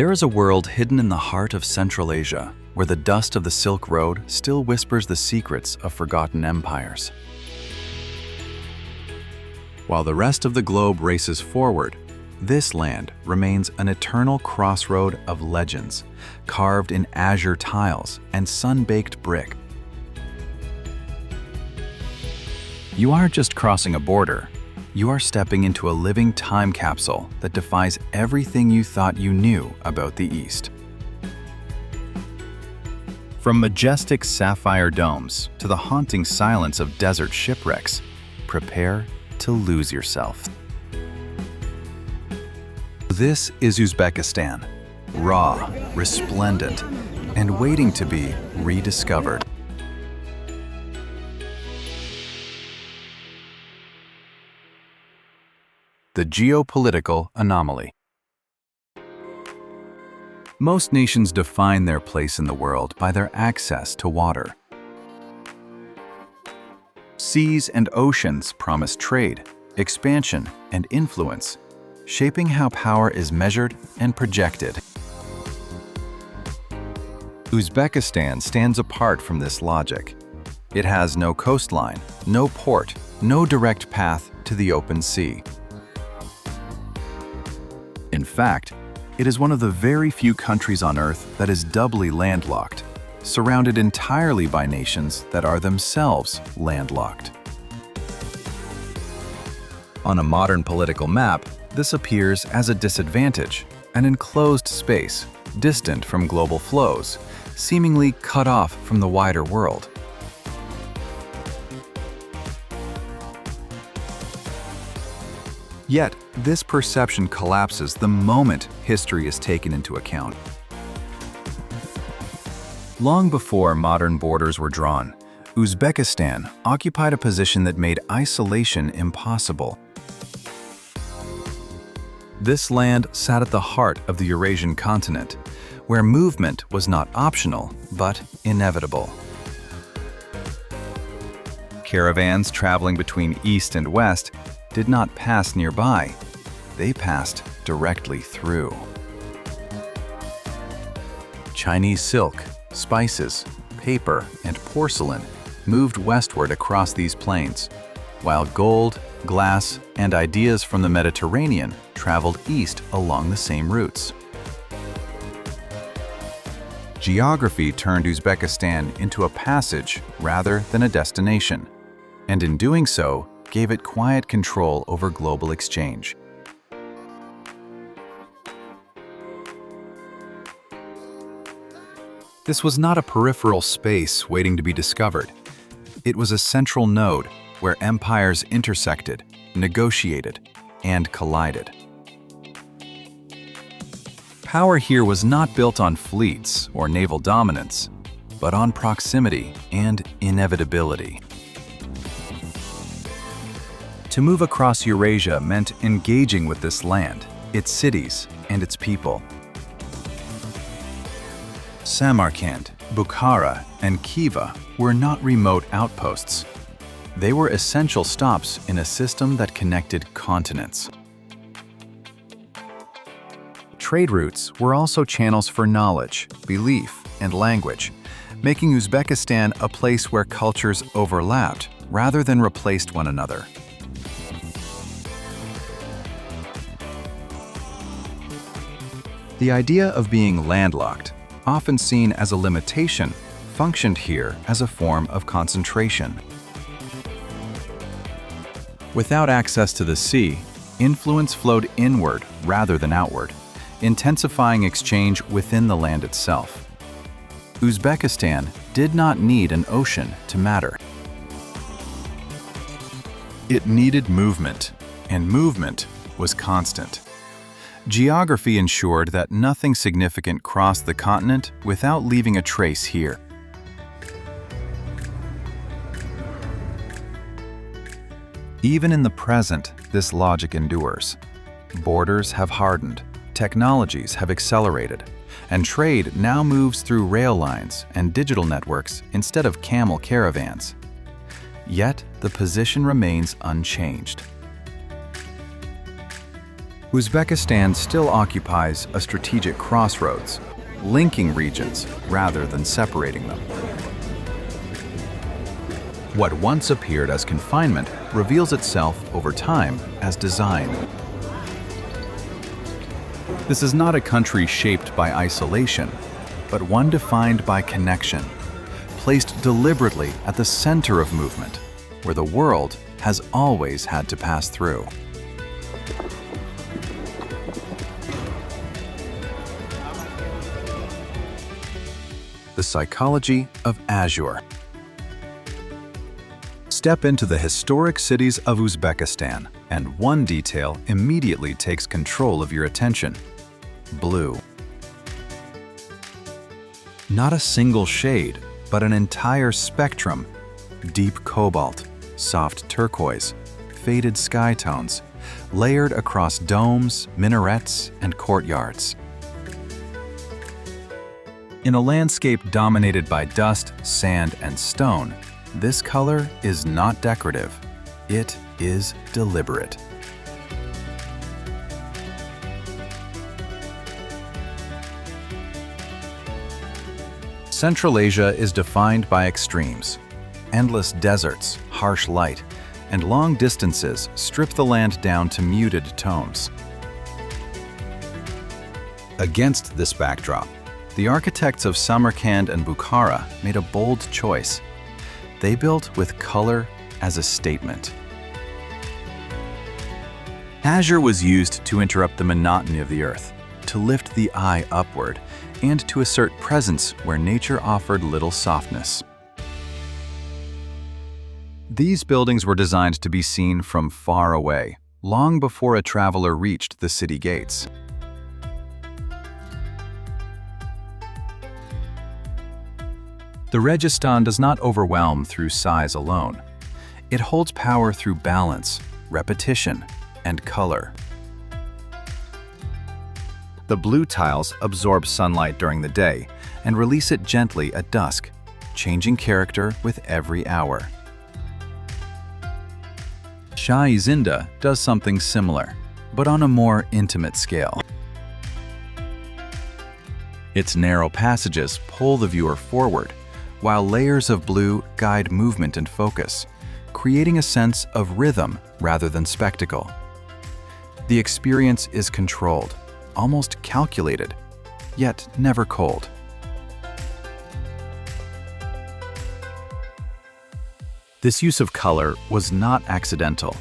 There is a world hidden in the heart of Central Asia, where the dust of the Silk Road still whispers the secrets of forgotten empires. While the rest of the globe races forward, this land remains an eternal crossroad of legends, carved in azure tiles and sun-baked brick. You aren't just crossing a border, you are stepping into a living time capsule that defies everything you thought you knew about the East. From majestic sapphire domes to the haunting silence of desert shipwrecks, prepare to lose yourself. This is Uzbekistan, raw, resplendent, and waiting to be rediscovered. The geopolitical anomaly. Most nations define their place in the world by their access to water. Seas and oceans promise trade, expansion, and influence, shaping how power is measured and projected. Uzbekistan stands apart from this logic. It has no coastline, no port, no direct path to the open sea. In fact, it is one of the very few countries on Earth that is doubly landlocked, surrounded entirely by nations that are themselves landlocked. On a modern political map, this appears as a disadvantage, an enclosed space, distant from global flows, seemingly cut off from the wider world. Yet, this perception collapses the moment history is taken into account. Long before modern borders were drawn, Uzbekistan occupied a position that made isolation impossible. This land sat at the heart of the Eurasian continent, where movement was not optional, but inevitable. Caravans traveling between east and west did not pass nearby, they passed directly through. Chinese silk, spices, paper, and porcelain moved westward across these plains, while gold, glass, and ideas from the Mediterranean traveled east along the same routes. Geography turned Uzbekistan into a passage rather than a destination, and in doing so, gave it quiet control over global exchange. This was not a peripheral space waiting to be discovered. It was a central node where empires intersected, negotiated, and collided. Power here was not built on fleets or naval dominance, but on proximity and inevitability. To move across Eurasia meant engaging with this land, its cities, and its people. Samarkand, Bukhara, and Khiva were not remote outposts. They were essential stops in a system that connected continents. Trade routes were also channels for knowledge, belief, and language, making Uzbekistan a place where cultures overlapped rather than replaced one another. The idea of being landlocked, often seen as a limitation, functioned here as a form of concentration. Without access to the sea, influence flowed inward rather than outward, intensifying exchange within the land itself. Uzbekistan did not need an ocean to matter. It needed movement, and movement was constant. Geography ensured that nothing significant crossed the continent without leaving a trace here. Even in the present, this logic endures. Borders have hardened, technologies have accelerated, and trade now moves through rail lines and digital networks instead of camel caravans. Yet, the position remains unchanged. Uzbekistan still occupies a strategic crossroads, linking regions rather than separating them. What once appeared as confinement reveals itself over time as design. This is not a country shaped by isolation, but one defined by connection, placed deliberately at the center of movement, where the world has always had to pass through. The psychology of azure. Step into the historic cities of Uzbekistan, and one detail immediately takes control of your attention: blue. Not a single shade, but an entire spectrum: deep cobalt, soft turquoise, faded sky tones, layered across domes, minarets, and courtyards. In a landscape dominated by dust, sand, and stone, this color is not decorative. It is deliberate. Central Asia is defined by extremes. Endless deserts, harsh light, and long distances strip the land down to muted tones. Against this backdrop, the architects of Samarkand and Bukhara made a bold choice. They built with color as a statement. Azure was used to interrupt the monotony of the earth, to lift the eye upward, and to assert presence where nature offered little softness. These buildings were designed to be seen from far away, long before a traveler reached the city gates. The Registan does not overwhelm through size alone. It holds power through balance, repetition, and color. The blue tiles absorb sunlight during the day and release it gently at dusk, changing character with every hour. Shah-e-Zinda does something similar, but on a more intimate scale. Its narrow passages pull the viewer forward, while layers of blue guide movement and focus, creating a sense of rhythm rather than spectacle. The experience is controlled, almost calculated, yet never cold. This use of color was not accidental.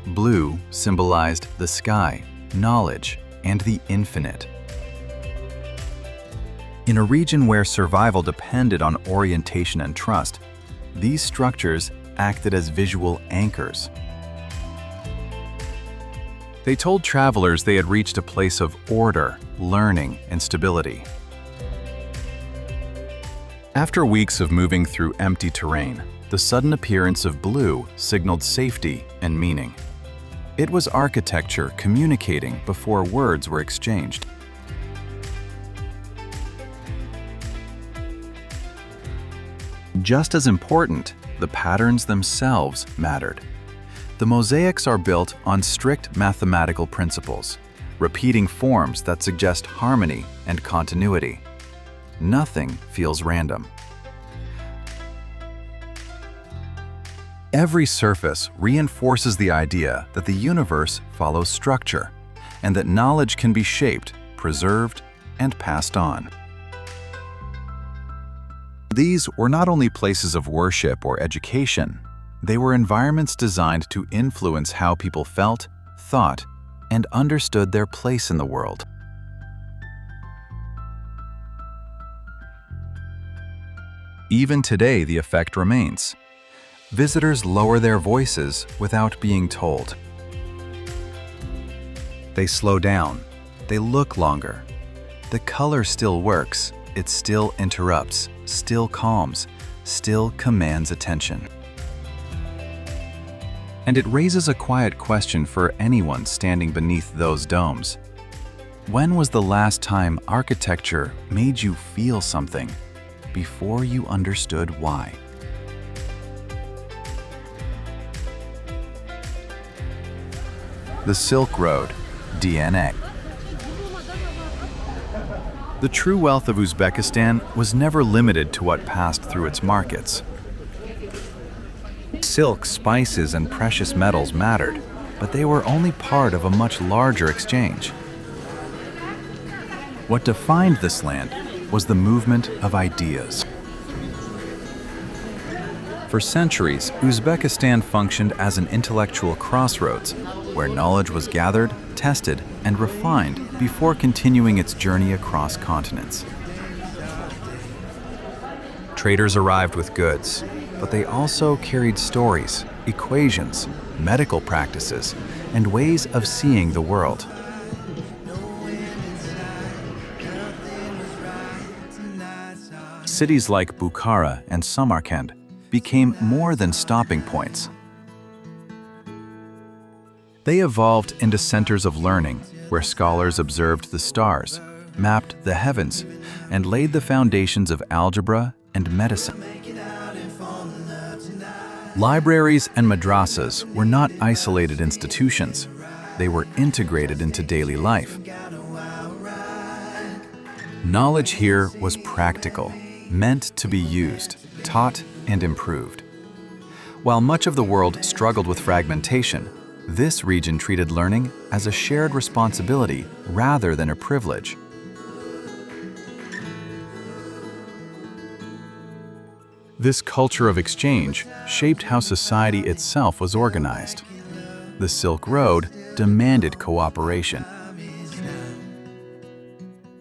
Blue symbolized the sky, knowledge, and the infinite. In a region where survival depended on orientation and trust, these structures acted as visual anchors. They told travelers they had reached a place of order, learning, and stability. After weeks of moving through empty terrain, the sudden appearance of blue signaled safety and meaning. It was architecture communicating before words were exchanged. Just as important, the patterns themselves mattered. The mosaics are built on strict mathematical principles, repeating forms that suggest harmony and continuity. Nothing feels random. Every surface reinforces the idea that the universe follows structure, and that knowledge can be shaped, preserved, and passed on. These were not only places of worship or education, they were environments designed to influence how people felt, thought, and understood their place in the world. Even today, the effect remains. Visitors lower their voices without being told. They slow down. They look longer. The color still works. It still interrupts, still calms, still commands attention. And it raises a quiet question for anyone standing beneath those domes. When was the last time architecture made you feel something before you understood why? The Silk Road, DNA. The true wealth of Uzbekistan was never limited to what passed through its markets. Silk, spices, and precious metals mattered, but they were only part of a much larger exchange. What defined this land was the movement of ideas. For centuries, Uzbekistan functioned as an intellectual crossroads, where knowledge was gathered, tested, and refined before continuing its journey across continents. Traders arrived with goods, but they also carried stories, equations, medical practices, and ways of seeing the world. Cities like Bukhara and Samarkand became more than stopping points. They evolved into centers of learning where scholars observed the stars, mapped the heavens, and laid the foundations of algebra and medicine. Libraries and madrasas were not isolated institutions. They were integrated into daily life. Knowledge here was practical, meant to be used, taught, and improved. While much of the world struggled with fragmentation, this region treated learning as a shared responsibility rather than a privilege. This culture of exchange shaped how society itself was organized. The Silk Road demanded cooperation.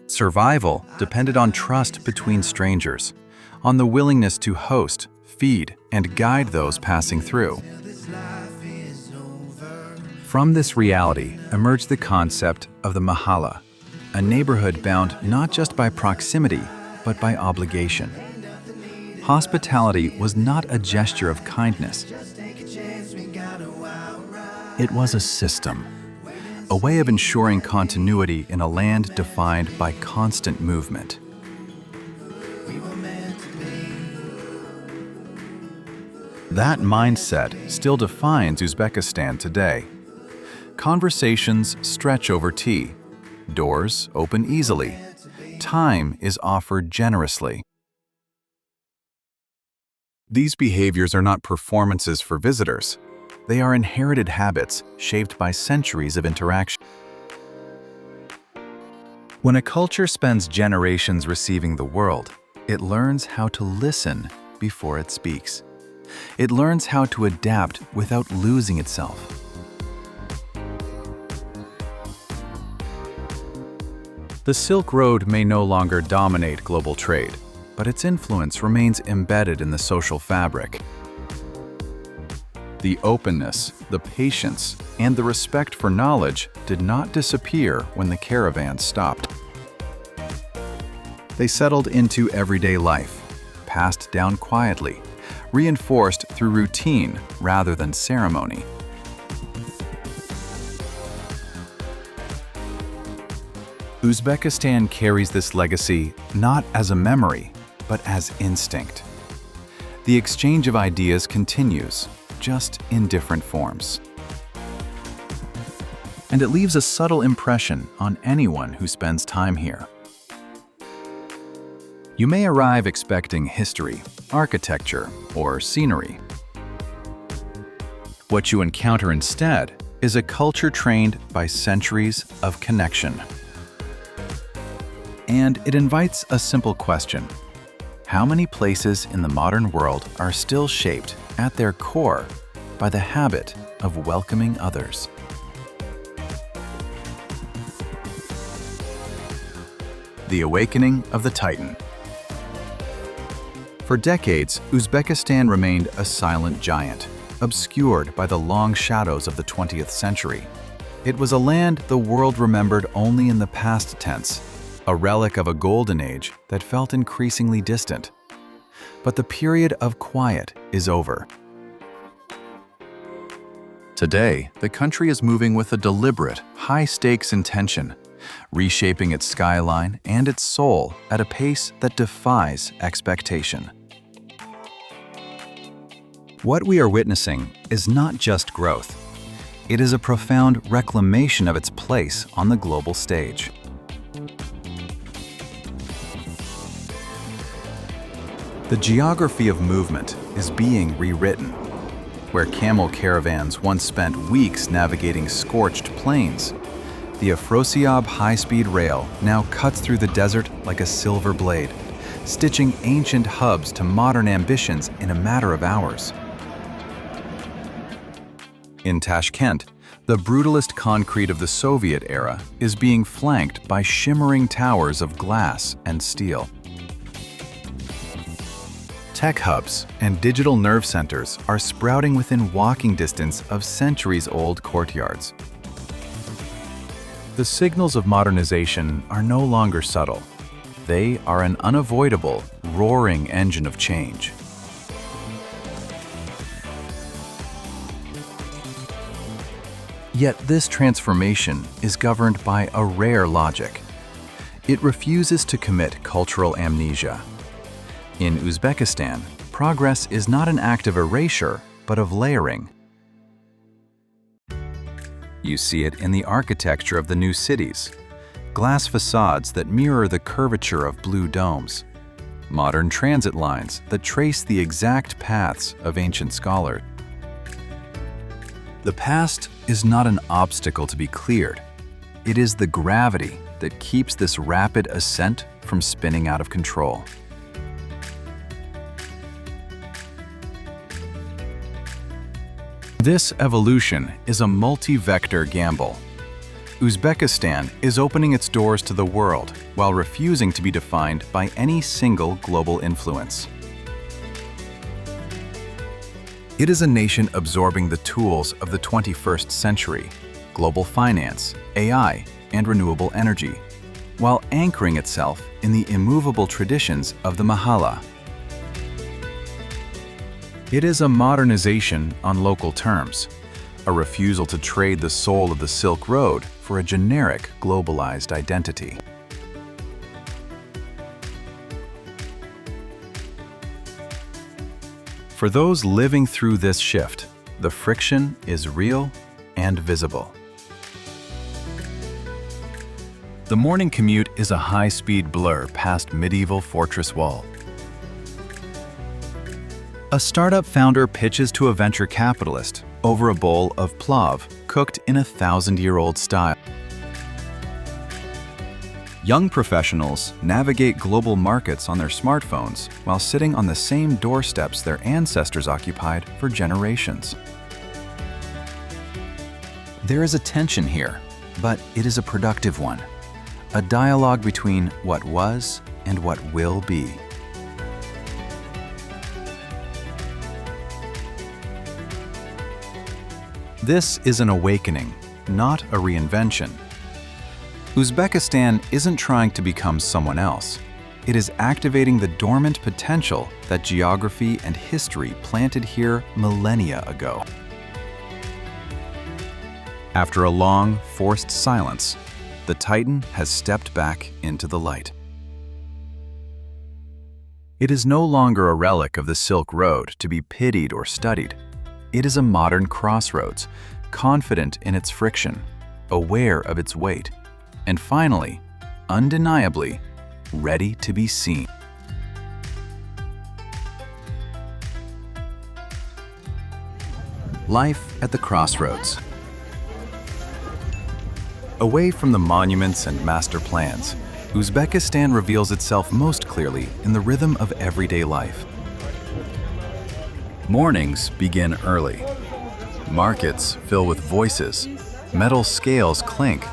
Survival depended on trust between strangers, on the willingness to host, feed, and guide those passing through. From this reality emerged the concept of the mahalla, a neighborhood bound not just by proximity, but by obligation. Hospitality was not a gesture of kindness. It was a system, a way of ensuring continuity in a land defined by constant movement. That mindset still defines Uzbekistan today. Conversations stretch over tea. Doors open easily. Time is offered generously. These behaviors are not performances for visitors. They are inherited habits shaped by centuries of interaction. When a culture spends generations receiving the world, it learns how to listen before it speaks. It learns how to adapt without losing itself. The Silk Road may no longer dominate global trade, but its influence remains embedded in the social fabric. The openness, the patience, and the respect for knowledge did not disappear when the caravans stopped. They settled into everyday life, passed down quietly, reinforced through routine rather than ceremony. Uzbekistan carries this legacy not as a memory, but as instinct. The exchange of ideas continues, just in different forms. And it leaves a subtle impression on anyone who spends time here. You may arrive expecting history, architecture, or scenery. What you encounter instead is a culture trained by centuries of connection. And it invites a simple question. How many places in the modern world are still shaped, at their core, by the habit of welcoming others? The Awakening of the Titan. For decades, Uzbekistan remained a silent giant, obscured by the long shadows of the 20th century. It was a land the world remembered only in the past tense, a relic of a golden age that felt increasingly distant. But the period of quiet is over. Today, the country is moving with a deliberate, high-stakes intention, reshaping its skyline and its soul at a pace that defies expectation. What we are witnessing is not just growth. It is a profound reclamation of its place on the global stage. The geography of movement is being rewritten. Where camel caravans once spent weeks navigating scorched plains, the Afrosiab high-speed rail now cuts through the desert like a silver blade, stitching ancient hubs to modern ambitions in a matter of hours. In Tashkent, the brutalist concrete of the Soviet era is being flanked by shimmering towers of glass and steel. Tech hubs and digital nerve centers are sprouting within walking distance of centuries-old courtyards. The signals of modernization are no longer subtle. They are an unavoidable, roaring engine of change. Yet this transformation is governed by a rare logic. It refuses to commit cultural amnesia. In Uzbekistan, progress is not an act of erasure, but of layering. You see it in the architecture of the new cities, glass facades that mirror the curvature of blue domes, modern transit lines that trace the exact paths of ancient scholars. The past is not an obstacle to be cleared. It is the gravity that keeps this rapid ascent from spinning out of control. This evolution is a multi-vector gamble. Uzbekistan is opening its doors to the world while refusing to be defined by any single global influence. It is a nation absorbing the tools of the 21st century, global finance, AI, and renewable energy, while anchoring itself in the immovable traditions of the Mahalla. It is a modernization on local terms, a refusal to trade the soul of the Silk Road for a generic globalized identity. For those living through this shift, the friction is real and visible. The morning commute is a high-speed blur past medieval fortress wall. A startup founder pitches to a venture capitalist over a bowl of plov cooked in a 1,000-year-old style. Young professionals navigate global markets on their smartphones while sitting on the same doorsteps their ancestors occupied for generations. There is a tension here, but it is a productive one. A dialogue between what was and what will be. This is an awakening, not a reinvention. Uzbekistan isn't trying to become someone else. It is activating the dormant potential that geography and history planted here millennia ago. After a long, forced silence, the Titan has stepped back into the light. It is no longer a relic of the Silk Road to be pitied or studied. It is a modern crossroads, confident in its friction, aware of its weight, and finally, undeniably, ready to be seen. Life at the crossroads. Away from the monuments and master plans, Uzbekistan reveals itself most clearly in the rhythm of everyday life. Mornings begin early. Markets fill with voices. Metal scales clink.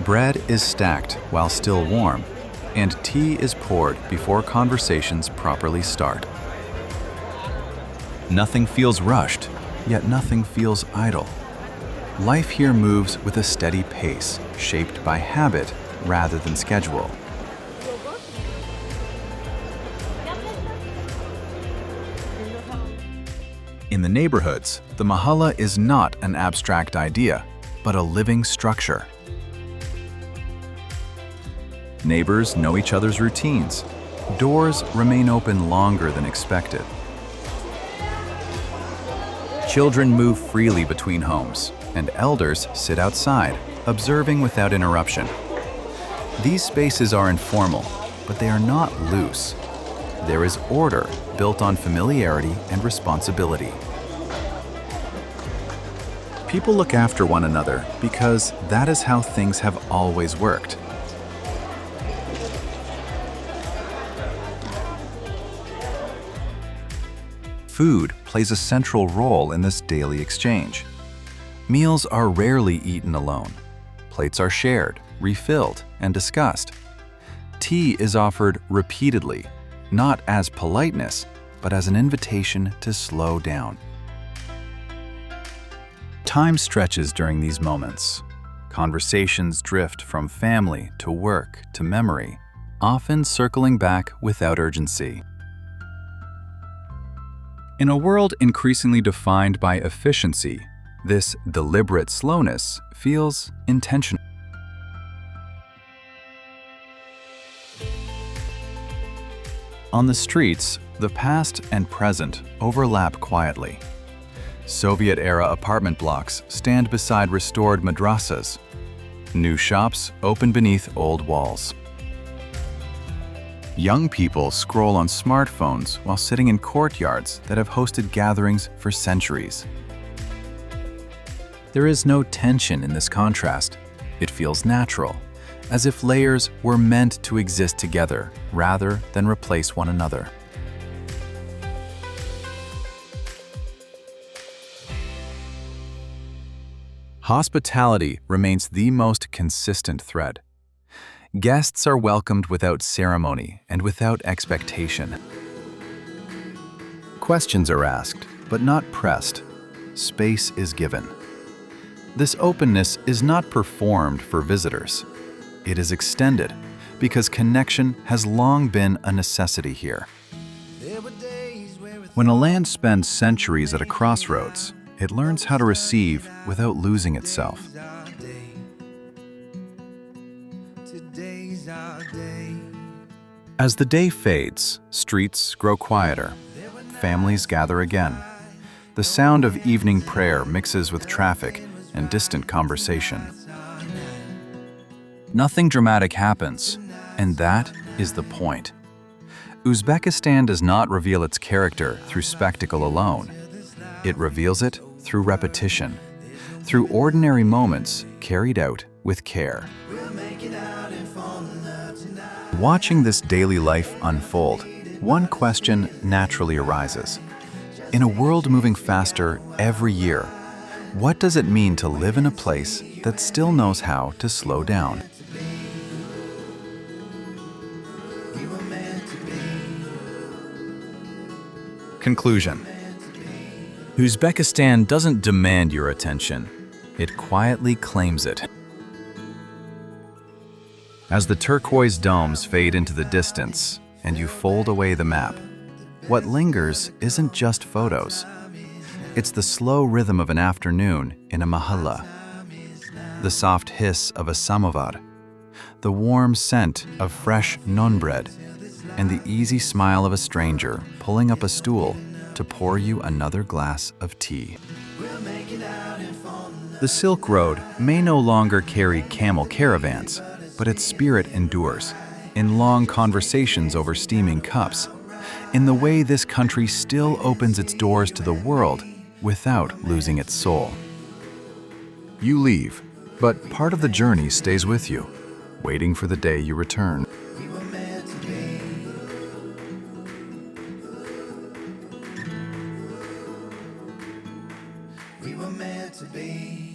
Bread is stacked while still warm, and tea is poured before conversations properly start. Nothing feels rushed, yet nothing feels idle. Life here moves with a steady pace, shaped by habit rather than schedule. In the neighborhoods, the mahalla is not an abstract idea, but a living structure. Neighbors know each other's routines. Doors remain open longer than expected. Children move freely between homes, and elders sit outside, observing without interruption. These spaces are informal, but they are not loose. There is order built on familiarity and responsibility. People look after one another because that is how things have always worked. Food plays a central role in this daily exchange. Meals are rarely eaten alone. Plates are shared, refilled, and discussed. Tea is offered repeatedly, not as politeness, but as an invitation to slow down. Time stretches during these moments. Conversations drift from family to work to memory, often circling back without urgency. In a world increasingly defined by efficiency, this deliberate slowness feels intentional. On the streets, the past and present overlap quietly. Soviet-era apartment blocks stand beside restored madrasas. New shops open beneath old walls. Young people scroll on smartphones while sitting in courtyards that have hosted gatherings for centuries. There is no tension in this contrast. It feels natural, as if layers were meant to exist together rather than replace one another. Hospitality remains the most consistent thread. Guests are welcomed without ceremony and without expectation. Questions are asked, but not pressed. Space is given. This openness is not performed for visitors. It is extended because connection has long been a necessity here. When a land spends centuries at a crossroads, it learns how to receive without losing itself. As the day fades, streets grow quieter. Families gather again. The sound of evening prayer mixes with traffic and distant conversation. Nothing dramatic happens, and that is the point. Uzbekistan does not reveal its character through spectacle alone. It reveals it through repetition, through ordinary moments carried out with care. Watching this daily life unfold, one question naturally arises. In a world moving faster every year, what does it mean to live in a place that still knows how to slow down? Conclusion. Uzbekistan doesn't demand your attention. It quietly claims it. As the turquoise domes fade into the distance and you fold away the map, what lingers isn't just photos. It's the slow rhythm of an afternoon in a mahalla, the soft hiss of a samovar, the warm scent of fresh non bread, and the easy smile of a stranger pulling up a stool to pour you another glass of tea. The Silk Road may no longer carry camel caravans, but its spirit endures, in long conversations over steaming cups, in the way this country still opens its doors to the world without losing its soul. You leave, but part of the journey stays with you, waiting for the day you return. We were meant to be.